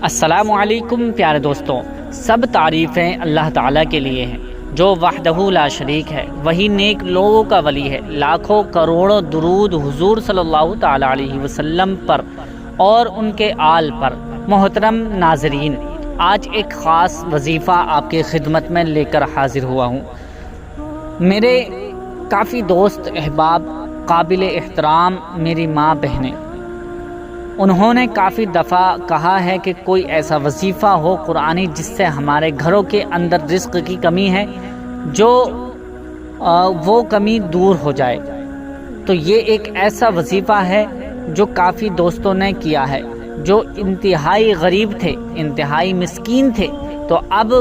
السلام علیکم پیارے دوستوں، سب تعریفیں اللہ تعالیٰ کے لیے ہیں جو وحدہ لا شریک ہے، وہی نیک لوگوں کا ولی ہے۔ لاکھوں کروڑوں درود حضور صلی اللہ تعالیٰ علیہ وسلم پر اور ان کے آل پر۔ محترم ناظرین، آج ایک خاص وظیفہ آپ کی خدمت میں لے کر حاضر ہوا ہوں۔ میرے کافی دوست احباب، قابل احترام میری ماں بہنیں، انہوں نے کافی دفعہ کہا ہے کہ کوئی ایسا وظیفہ ہو قرآنی جس سے ہمارے گھروں کے اندر رزق کی کمی ہے جو وہ کمی دور ہو جائے۔ تو یہ ایک ایسا وظیفہ ہے جو کافی دوستوں نے کیا ہے، جو انتہائی غریب تھے، انتہائی مسکین تھے۔ تو اب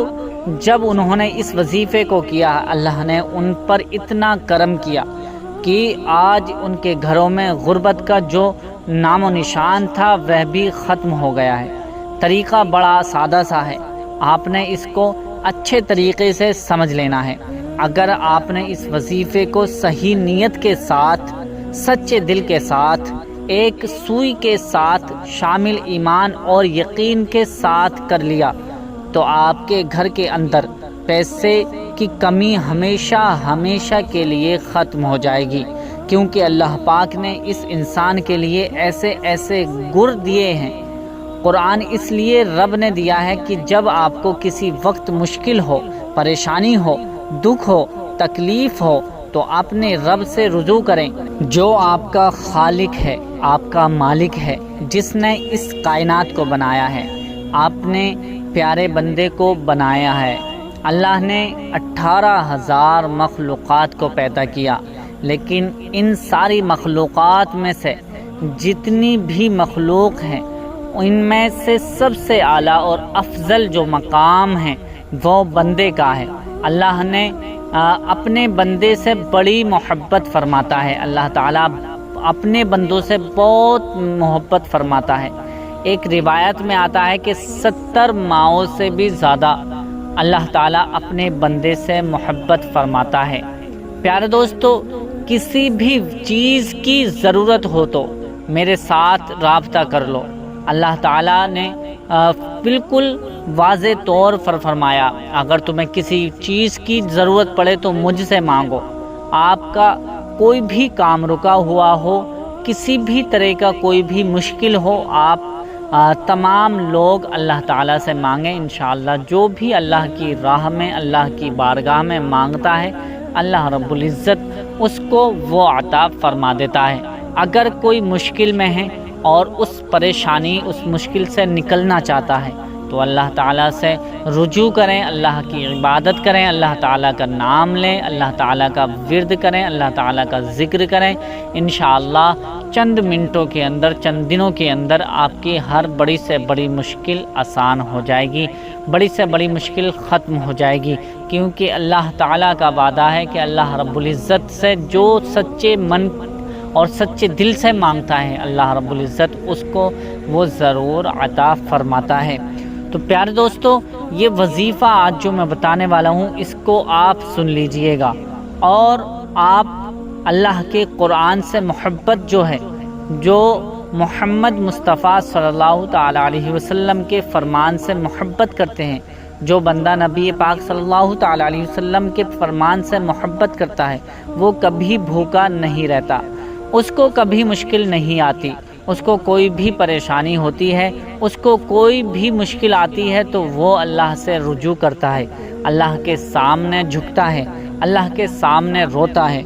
جب انہوں نے اس وظیفے کو کیا، اللہ نے ان پر اتنا کرم کیا کہ آج ان کے گھروں میں غربت کا جو نام و نشان تھا وہ بھی ختم ہو گیا ہے۔ طریقہ بڑا سادہ سا ہے، آپ نے اس کو اچھے طریقے سے سمجھ لینا ہے۔ اگر آپ نے اس وظیفے کو صحیح نیت کے ساتھ، سچے دل کے ساتھ، ایک سوئی کے ساتھ، شامل ایمان اور یقین کے ساتھ کر لیا تو آپ کے گھر کے اندر پیسے کی کمی ہمیشہ ہمیشہ کے لیے ختم ہو جائے گی، کیونکہ اللہ پاک نے اس انسان کے لیے ایسے ایسے گر دیے ہیں۔ قرآن اس لیے رب نے دیا ہے کہ جب آپ کو کسی وقت مشکل ہو، پریشانی ہو، دکھ ہو، تکلیف ہو تو اپنے رب سے رجوع کریں، جو آپ کا خالق ہے، آپ کا مالک ہے، جس نے اس کائنات کو بنایا ہے، آپ نے پیارے بندے کو بنایا ہے۔ اللہ نے 18,000 مخلوقات کو پیدا کیا، لیکن ان ساری مخلوقات میں سے جتنی بھی مخلوق ہیں ان میں سے سب سے اعلیٰ اور افضل جو مقام ہے وہ بندے کا ہے۔ اللہ نے اپنے بندے سے بڑی محبت فرماتا ہے، اللہ تعالیٰ اپنے بندوں سے بہت محبت فرماتا ہے۔ ایک روایت میں آتا ہے کہ 70 ماؤں سے بھی زیادہ اللہ تعالیٰ اپنے بندے سے محبت فرماتا ہے۔ پیارے دوستو، کسی بھی چیز کی ضرورت ہو تو میرے ساتھ رابطہ کر لو۔ اللہ تعالیٰ نے بالکل واضح طور پر فرمایا، اگر تمہیں کسی چیز کی ضرورت پڑے تو مجھ سے مانگو۔ آپ کا کوئی بھی کام رکا ہوا ہو، کسی بھی طرح کا کوئی بھی مشکل ہو، آپ تمام لوگ اللہ تعالیٰ سے مانگیں۔ انشاءاللہ جو بھی اللہ کی راہ میں، اللہ کی بارگاہ میں مانگتا ہے، اللہ رب العزت اس کو وہ عطا فرما دیتا ہے۔ اگر کوئی مشکل میں ہے اور اس پریشانی، اس مشکل سے نکلنا چاہتا ہے تو اللہ تعالیٰ سے رجوع کریں، اللہ کی عبادت کریں، اللہ تعالیٰ کا نام لیں، اللہ تعالیٰ کا ورد کریں، اللہ تعالیٰ کا ذکر کریں۔ انشاءاللہ چند منٹوں کے اندر، چند دنوں کے اندر آپ کی ہر بڑی سے بڑی مشکل آسان ہو جائے گی، بڑی سے بڑی مشکل ختم ہو جائے گی، کیونکہ اللہ تعالیٰ کا وعدہ ہے کہ اللہ رب العزت سے جو سچے من اور سچے دل سے مانگتا ہے، اللہ رب العزت اس کو وہ ضرور عطا فرماتا ہے۔ تو پیارے دوستو، یہ وظیفہ آج جو میں بتانے والا ہوں اس کو آپ سن لیجئے گا، اور آپ اللہ کے قرآن سے محبت جو ہے، جو محمد مصطفیٰ صلی اللہ تعالیٰ علیہ وسلم کے فرمان سے محبت کرتے ہیں، جو بندہ نبی پاک صلی اللہ تعالیٰ علیہ وسلم کے فرمان سے محبت کرتا ہے وہ کبھی بھوکا نہیں رہتا، اس کو کبھی مشکل نہیں آتی، اس کو کوئی بھی پریشانی ہوتی ہے، اس کو کوئی بھی مشکل آتی ہے تو وہ اللہ سے رجوع کرتا ہے، اللہ کے سامنے جھکتا ہے، اللہ کے سامنے روتا ہے۔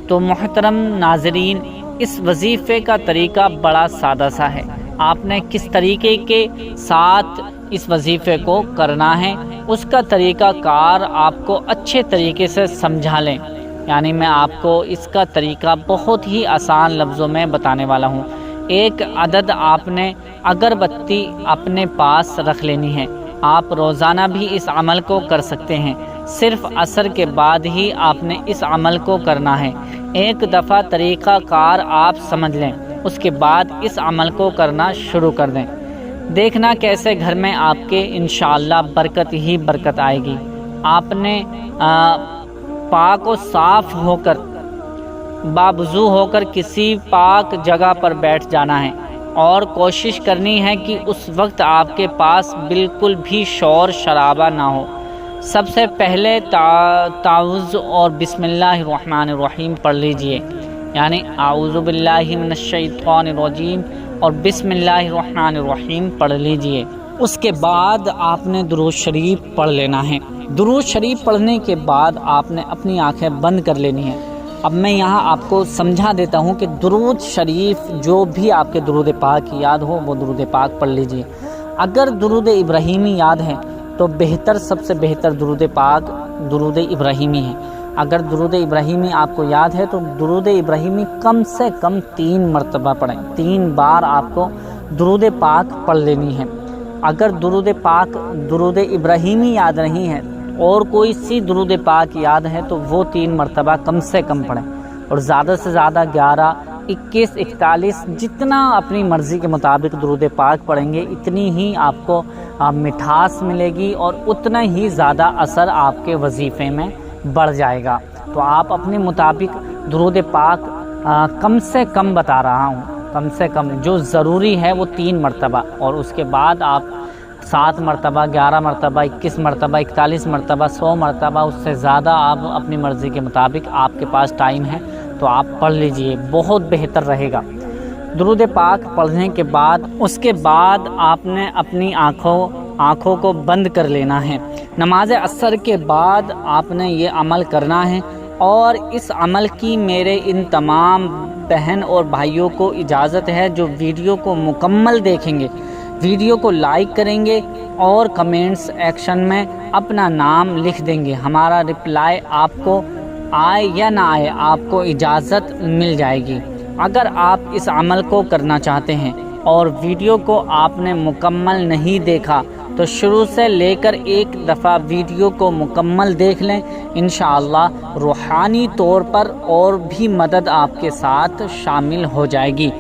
تو محترم ناظرین، اس وظیفے کا طریقہ بڑا سادہ سا ہے۔ آپ نے کس طریقے کے ساتھ اس وظیفے کو کرنا ہے، اس کا طریقہ کار آپ کو اچھے طریقے سے سمجھا لیں، یعنی میں آپ کو اس کا طریقہ بہت ہی آسان لفظوں میں بتانے والا ہوں۔ ایک عدد آپ نے اگربتی اپنے پاس رکھ لینی ہے۔ آپ روزانہ بھی اس عمل کو کر سکتے ہیں، صرف عصر کے بعد ہی آپ نے اس عمل کو کرنا ہے۔ ایک دفعہ طریقہ کار آپ سمجھ لیں، اس کے بعد اس عمل کو کرنا شروع کر دیں، دیکھنا کیسے گھر میں آپ کے انشاءاللہ برکت ہی برکت آئے گی۔ آپ نے پاک و صاف ہو کر، باوضو ہو کر کسی پاک جگہ پر بیٹھ جانا ہے۔ اور کوشش کرنی ہے کہ اس وقت آپ کے پاس بالکل بھی شور شرابہ نہ ہو۔ سب سے پہلے تعوذ اور بسم اللہ الرحمن الرحیم پڑھ لیجئے، یعنی اعوذ باللہ من الشیطان الرجیم اور بسم اللہ الرحمن الرحیم پڑھ لیجئے۔ اس کے بعد آپ نے درود شریف پڑھ لینا ہے۔ درود شریف پڑھنے کے بعد آپ نے اپنی آنکھیں بند کر لینی ہیں۔ اب میں یہاں آپ کو سمجھا دیتا ہوں کہ درود شریف جو بھی آپ کے درود پاک یاد ہو وہ درود پاک پڑھ لیجئے۔ اگر درود ابراہیمی یاد ہے تو بہتر، سب سے بہتر درود پاک درود ابراہیمی ہے۔ اگر درود ابراہیمی آپ کو یاد ہے تو درود ابراہیمی کم سے کم 3 مرتبہ پڑھیں، 3 بار آپ کو درود پاک پڑھ لینی ہے۔ اگر درود ابراہیمی یاد نہیں ہے اور کوئی سی درود پاک یاد ہے تو وہ 3 مرتبہ کم سے کم پڑھیں، اور زیادہ سے زیادہ 11، 21، 41 جتنا اپنی مرضی کے مطابق درود پاک پڑھیں گے اتنی ہی آپ کو مٹھاس ملے گی اور اتنا ہی زیادہ اثر آپ کے وظیفے میں بڑھ جائے گا۔ تو آپ اپنے مطابق درود پاک کم سے کم بتا رہا ہوں، کم سے کم جو ضروری ہے وہ 3 مرتبہ، اور اس کے بعد آپ 7 مرتبہ، 11 مرتبہ، 21 مرتبہ، 41 مرتبہ، 100 مرتبہ، اس سے زیادہ آپ اپنی مرضی کے مطابق آپ کے پاس ٹائم ہے تو آپ پڑھ لیجئے، بہت بہتر رہے گا۔ درود پاک پڑھنے کے بعد اس کے بعد آپ نے اپنی آنکھوں کو بند کر لینا ہے۔ نماز عصر کے بعد آپ نے یہ عمل کرنا ہے، اور اس عمل کی میرے ان تمام بہن اور بھائیوں کو اجازت ہے جو ویڈیو کو مکمل دیکھیں گے، ویڈیو کو لائک کریں گے اور کمنٹس ایکشن میں اپنا نام لکھ دیں گے۔ ہمارا رپلائی آپ کو آئے یا نہ آئے آپ کو اجازت مل جائے گی۔ اگر آپ اس عمل کو کرنا چاہتے ہیں اور ویڈیو کو آپ نے مکمل نہیں دیکھا تو شروع سے لے کر ایک دفعہ ویڈیو کو مکمل دیکھ لیں، انشاءاللہ روحانی طور پر اور بھی مدد آپ کے ساتھ شامل ہو جائے گی،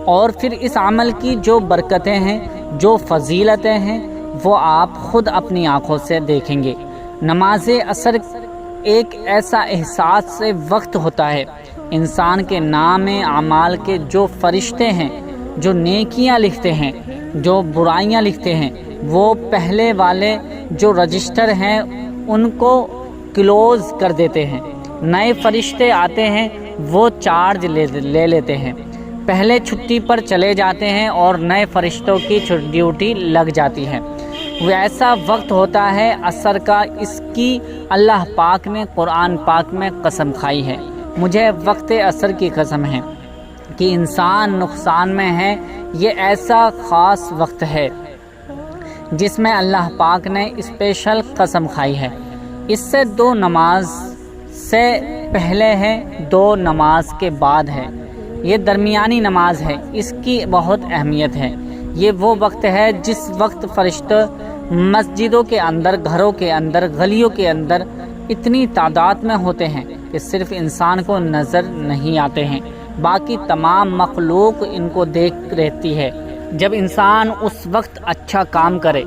اور پھر اس عمل کی جو برکتیں ہیں، جو فضیلتیں ہیں، وہ آپ خود اپنی آنکھوں سے دیکھیں گے۔ نماز عصر ایک ایسا احساس سے وقت ہوتا ہے، انسان کے نام اعمال کے جو فرشتے ہیں، جو نیکیاں لکھتے ہیں، جو برائیاں لکھتے ہیں، وہ پہلے والے جو رجسٹر ہیں ان کو کلوز کر دیتے ہیں، نئے فرشتے آتے ہیں وہ چارج لے لیتے ہیں، پہلے چھٹی پر چلے جاتے ہیں اور نئے فرشتوں کی ڈیوٹی لگ جاتی ہے۔ وہ ایسا وقت ہوتا ہے عصر کا، اس کی اللہ پاک نے قرآن پاک میں قسم کھائی ہے۔ مجھے وقت عصر کی قسم ہے کہ انسان نقصان میں ہے، یہ ایسا خاص وقت ہے جس میں اللہ پاک نے اسپیشل قسم کھائی ہے۔ اس سے 2 نماز سے پہلے ہے، 2 نماز کے بعد ہے، یہ درمیانی نماز ہے، اس کی بہت اہمیت ہے۔ یہ وہ وقت ہے جس وقت فرشتے مسجدوں کے اندر، گھروں کے اندر، گلیوں کے اندر اتنی تعداد میں ہوتے ہیں کہ صرف انسان کو نظر نہیں آتے ہیں، باقی تمام مخلوق ان کو دیکھ رہتی ہے۔ جب انسان اس وقت اچھا کام کرے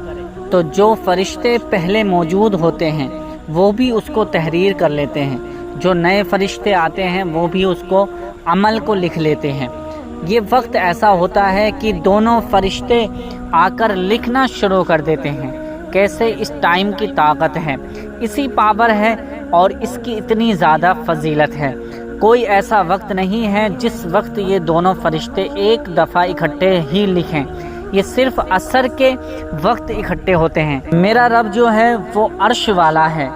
تو جو فرشتے پہلے موجود ہوتے ہیں وہ بھی اس کو تحریر کر لیتے ہیں، جو نئے فرشتے آتے ہیں وہ بھی اس کو عمل کو لکھ لیتے ہیں۔ یہ وقت ایسا ہوتا ہے کہ دونوں فرشتے آ کر لکھنا شروع کر دیتے ہیں۔ کیسے اس ٹائم کی طاقت ہے، اسی پاور ہے اور اس کی اتنی زیادہ فضیلت ہے۔ کوئی ایسا وقت نہیں ہے جس وقت یہ دونوں فرشتے ایک دفعہ اکٹھے ہی لکھیں، یہ صرف عصر کے وقت اکٹھے ہوتے ہیں۔ میرا رب جو ہے وہ عرش والا ہے،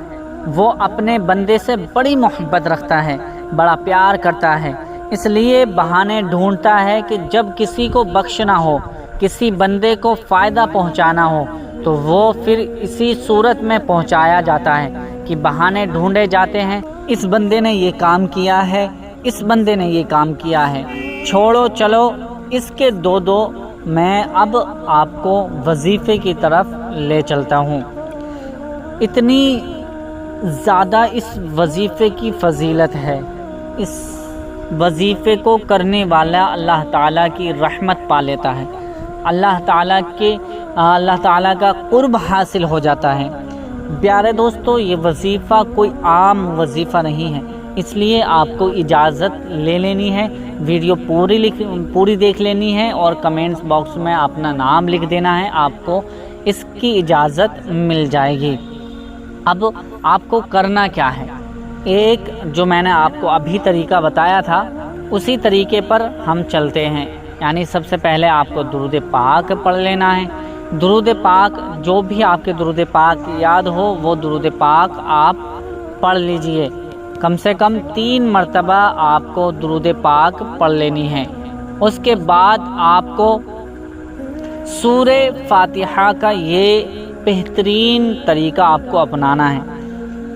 وہ اپنے بندے سے بڑی محبت رکھتا ہے، بڑا پیار کرتا ہے، اس لیے بہانے ڈھونڈتا ہے کہ جب کسی کو بخشنا ہو، کسی بندے کو فائدہ پہنچانا ہو تو وہ پھر اسی صورت میں پہنچایا جاتا ہے کہ بہانے ڈھونڈے جاتے ہیں، اس بندے نے یہ کام کیا ہے، اس بندے نے یہ کام کیا ہے، چھوڑو چلو اس کے دو میں اب آپ کو وظیفے کی طرف لے چلتا ہوں۔ اتنی زیادہ اس وظیفے کی فضیلت ہے، اس وظیفے کو کرنے والا اللہ تعالیٰ کی رحمت پا لیتا ہے، اللہ تعالیٰ کا قرب حاصل ہو جاتا ہے۔ پیارے دوستو، یہ وظیفہ کوئی عام وظیفہ نہیں ہے، اس لیے آپ کو اجازت لے لینی ہے، ویڈیو پوری دیکھ لینی ہے اور کمنٹس باکس میں اپنا نام لکھ دینا ہے، آپ کو اس کی اجازت مل جائے گی۔ اب آپ کو کرنا کیا ہے، ایک جو میں نے آپ کو ابھی طریقہ بتایا تھا اسی طریقے پر ہم چلتے ہیں۔ یعنی سب سے پہلے آپ کو درود پاک پڑھ لینا ہے۔ درود پاک جو بھی آپ کے درود پاک یاد ہو وہ درود پاک آپ پڑھ لیجئے، کم سے کم 3 مرتبہ آپ کو درود پاک پڑھ لینی ہے۔ اس کے بعد آپ کو سورہ فاتحہ کا یہ بہترین طریقہ آپ کو اپنانا ہے۔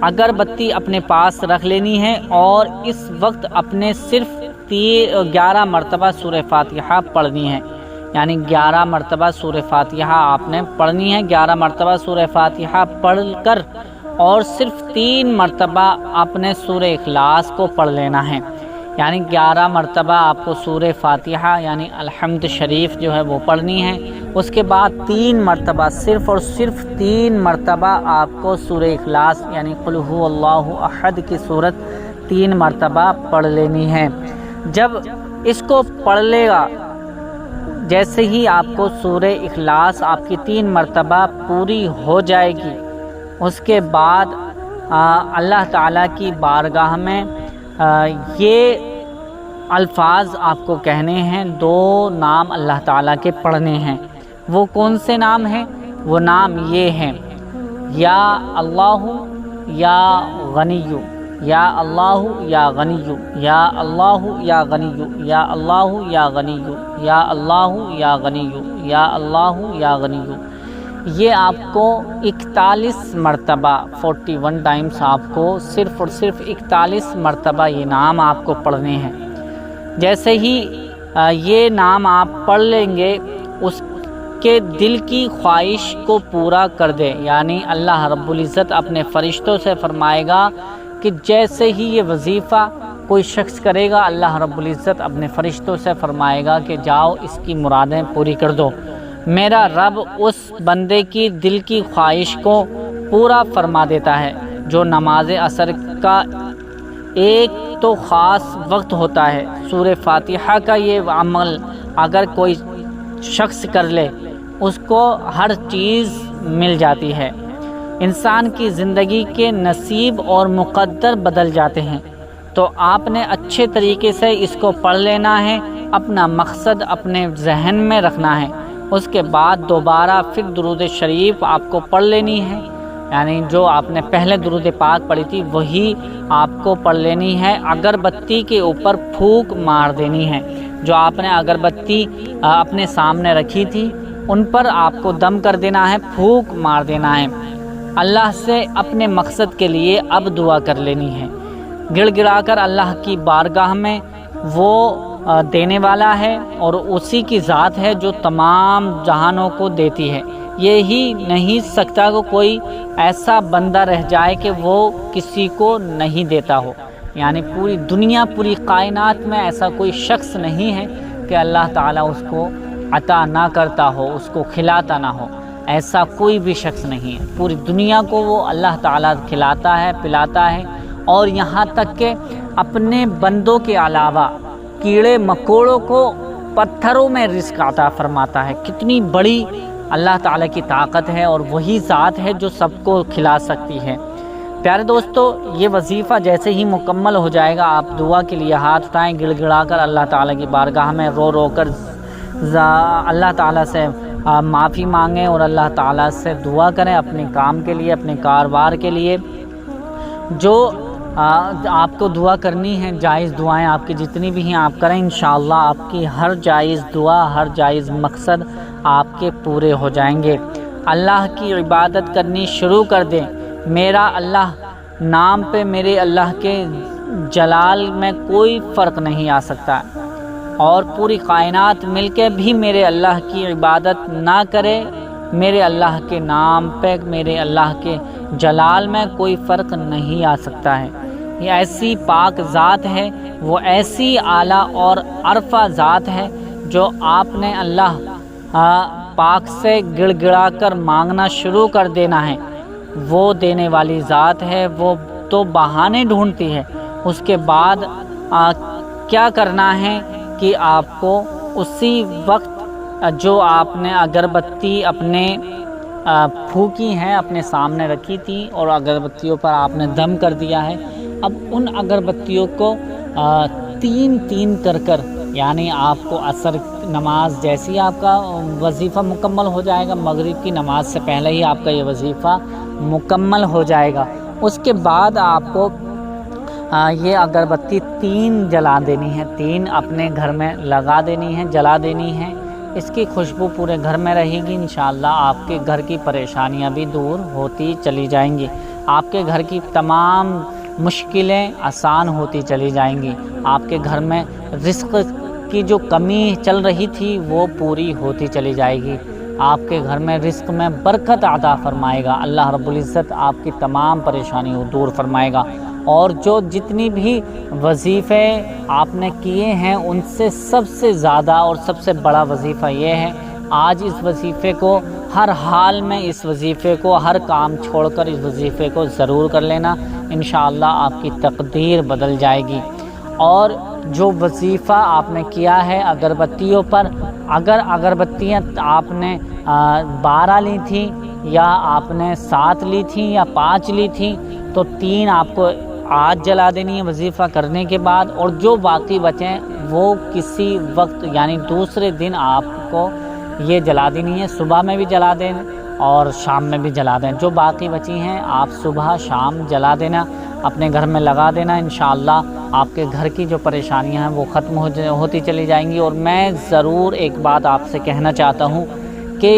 اگربتی اپنے پاس رکھ لینی ہے اور اس وقت اپنے صرف 11 مرتبہ سورہ فاتحہ پڑھنی ہے۔ یعنی 11 مرتبہ سورہ فاتحہ آپ نے پڑھنی ہے۔ 11 مرتبہ سورہ فاتحہ پڑھ کر اور صرف 3 مرتبہ اپنے سورہ اخلاص کو پڑھ لینا ہے۔ یعنی 11 مرتبہ آپ کو سورہ فاتحہ یعنی الحمد شریف جو ہے وہ پڑھنی ہے۔ اس کے بعد 3 مرتبہ صرف اور صرف 3 مرتبہ آپ کو سورہ اخلاص یعنی قل هو اللہ احد کی صورت 3 مرتبہ پڑھ لینی ہے۔ جب اس کو پڑھ لے گا، جیسے ہی آپ کو سورہ اخلاص آپ کی 3 مرتبہ پوری ہو جائے گی، اس کے بعد اللہ تعالیٰ کی بارگاہ میں یہ الفاظ آپ کو کہنے ہیں، 2 نام اللہ تعالیٰ کے پڑھنے ہیں۔ وہ کون سے نام ہیں؟ وہ نام یہ ہیں، یا اللہ یا غنی، یا اللہ یا غنی، یا اللہ یا غنی، یا اللہ یا غنی، یا اللہ یا غنی، یا اللہ یا غنی۔ یہ آپ کو 41 مرتبہ 41 ٹائمز آپ کو صرف اور صرف 41 مرتبہ یہ نام آپ کو پڑھنے ہیں۔ جیسے ہی یہ نام آپ پڑھ لیں گے، اس کے دل کی خواہش کو پورا کر دے۔ یعنی اللہ رب العزت اپنے فرشتوں سے فرمائے گا کہ جیسے ہی یہ وظیفہ کوئی شخص کرے گا، اللہ رب العزت اپنے فرشتوں سے فرمائے گا کہ جاؤ اس کی مرادیں پوری کر دو۔ میرا رب اس بندے کی دل کی خواہش کو پورا فرما دیتا ہے۔ جو نماز عصر کا ایک تو خاص وقت ہوتا ہے، سورہ فاتحہ کا یہ عمل اگر کوئی شخص کر لے، اس کو ہر چیز مل جاتی ہے۔ انسان کی زندگی کے نصیب اور مقدر بدل جاتے ہیں۔ تو آپ نے اچھے طریقے سے اس کو پڑھ لینا ہے، اپنا مقصد اپنے ذہن میں رکھنا ہے۔ اس کے بعد دوبارہ پھر درود شریف آپ کو پڑھ لینی ہے۔ یعنی جو آپ نے پہلے درود پاک پڑھی تھی وہی آپ کو پڑھ لینی ہے۔ اگربتی کے اوپر پھونک مار دینی ہے۔ جو آپ نے اگربتی اپنے سامنے رکھی تھی ان پر آپ کو دم کر دینا ہے، پھونک مار دینا ہے۔ اللہ سے اپنے مقصد کے لیے اب دعا کر لینی ہے، گڑ گڑا کر اللہ کی بارگاہ میں۔ وہ دینے والا ہے اور اسی کی ذات ہے جو تمام جہانوں کو دیتی ہے۔ یہی نہیں سکتا کہ کوئی ایسا بندہ رہ جائے کہ وہ کسی کو نہیں دیتا ہو۔ یعنی پوری دنیا، پوری کائنات میں ایسا کوئی شخص نہیں ہے کہ اللہ تعالیٰ اس کو عطا نہ کرتا ہو، اس کو کھلاتا نہ ہو۔ ایسا کوئی بھی شخص نہیں ہے، پوری دنیا کو وہ اللہ تعالیٰ کھلاتا ہے، پلاتا ہے، اور یہاں تک کہ اپنے بندوں کے علاوہ کیڑے مکوڑوں کو پتھروں میں رزق عطا فرماتا ہے۔ کتنی بڑی اللہ تعالیٰ کی طاقت ہے، اور وہی ذات ہے جو سب کو کھلا سکتی ہے۔ پیارے دوستو، یہ وظیفہ جیسے ہی مکمل ہو جائے گا، آپ دعا کے لیے ہاتھ اٹھائیں، گڑ گڑا کر اللہ تعالیٰ کی بارگاہ میں رو رو کر اللہ تعالیٰ سے معافی مانگیں اور اللہ تعالیٰ سے دعا کریں اپنے کام کے لیے، اپنے کاروبار کے لیے۔ جو آپ کو دعا کرنی ہے، جائز دعائیں آپ کی جتنی بھی ہیں آپ کریں، انشاءاللہ آپ کی ہر جائز دعا، ہر جائز مقصد آپ کے پورے ہو جائیں گے۔ اللہ کی عبادت کرنی شروع کر دیں۔ میرا اللہ نام پہ میرے اللہ کے جلال میں کوئی فرق نہیں آ سکتا، اور پوری کائنات مل کے بھی میرے اللہ کی عبادت نہ کرے، میرے اللہ کے نام پہ میرے اللہ کے جلال میں کوئی فرق نہیں آ سکتا ہے۔ یہ ایسی پاک ذات ہے، وہ ایسی اعلیٰ اور عرفہ ذات ہے جو آپ نے اللہ پاک سے گڑ گڑا کر مانگنا شروع کر دینا ہے۔ وہ دینے والی ذات ہے، وہ تو بہانے ڈھونڈتی ہے، اس کے بعد کیا کرنا ہے کہ آپ کو اسی وقت جو آپ نے اگربتی اپنے پھونکی ہیں اپنے سامنے رکھی تھی اور اگربتیوں پر آپ نے دم کر دیا ہے، اب ان اگربتیوں کو تین تین کر یعنی آپ کو عصر نماز جیسی آپ کا وظیفہ مکمل ہو جائے گا، مغرب کی نماز سے پہلے ہی آپ کا یہ وظیفہ مکمل ہو جائے گا، اس کے بعد آپ کو یہ اگربتی 3 جلا دینی ہے، 3 اپنے گھر میں لگا دینی ہے، جلا دینی ہے۔ اس کی خوشبو پورے گھر میں رہے گی، انشاءاللہ آپ کے گھر کی پریشانیاں بھی دور ہوتی چلی جائیں گی، آپ کے گھر کی تمام مشکلیں آسان ہوتی چلی جائیں گی، آپ کے گھر میں رزق کی جو کمی چل رہی تھی وہ پوری ہوتی چلی جائے گی، آپ کے گھر میں رزق میں برکت عطا فرمائے گا، اللہ رب العزت آپ کی تمام پریشانیوں دور فرمائے گا۔ اور جو جتنی بھی وظیفے آپ نے کیے ہیں ان سے سب سے زیادہ اور سب سے بڑا وظیفہ یہ ہے، آج اس وظیفے کو ہر حال میں، اس وظیفے کو ہر کام چھوڑ کر اس وظیفے کو ضرور کر لینا، انشاءاللہ آپ کی تقدیر بدل جائے گی۔ اور جو وظیفہ آپ نے کیا ہے اگربتیوں پر، اگر اگربتیاں آپ نے 12 لی تھیں یا آپ نے 7 لی تھیں یا 5 لی تھیں تو 3 آپ کو آج جلا دینی ہے وظیفہ کرنے کے بعد، اور جو باقی بچیں وہ کسی وقت یعنی دوسرے دن آپ کو یہ جلا دینی ہے، صبح میں بھی جلا دیں اور شام میں بھی جلا دیں، جو باقی بچی ہیں آپ صبح شام جلا دینا، اپنے گھر میں لگا دینا، انشاءاللہ آپ کے گھر کی جو پریشانیاں ہیں وہ ختم ہوتی چلی جائیں گی۔ اور میں ضرور ایک بات آپ سے کہنا چاہتا ہوں کہ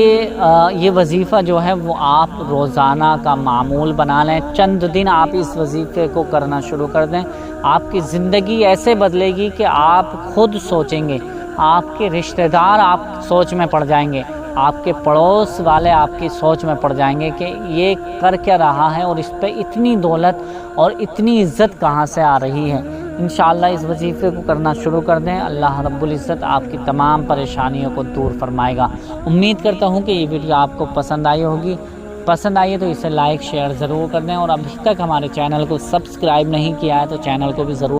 یہ وظیفہ جو ہے وہ آپ روزانہ کا معمول بنا لیں، چند دن آپ اس وظیفے کو کرنا شروع کر دیں، آپ کی زندگی ایسے بدلے گی کہ آپ خود سوچیں گے، آپ کے رشتہ دار آپ سوچ میں پڑ جائیں گے، آپ کے پڑوس والے آپ کی سوچ میں پڑ جائیں گے کہ یہ کر کیا رہا ہے اور اس پہ اتنی دولت اور اتنی عزت کہاں سے آ رہی ہے۔ انشاءاللہ اس وظیفے کو کرنا شروع کر دیں، اللہ رب العزت آپ کی تمام پریشانیوں کو دور فرمائے گا۔ امید کرتا ہوں کہ یہ ویڈیو آپ کو پسند آئی ہوگی، پسند آئی ہے تو اسے لائک شیئر ضرور کر دیں، اور ابھی تک ہمارے چینل کو سبسکرائب نہیں کیا ہے تو چینل کو بھی ضرور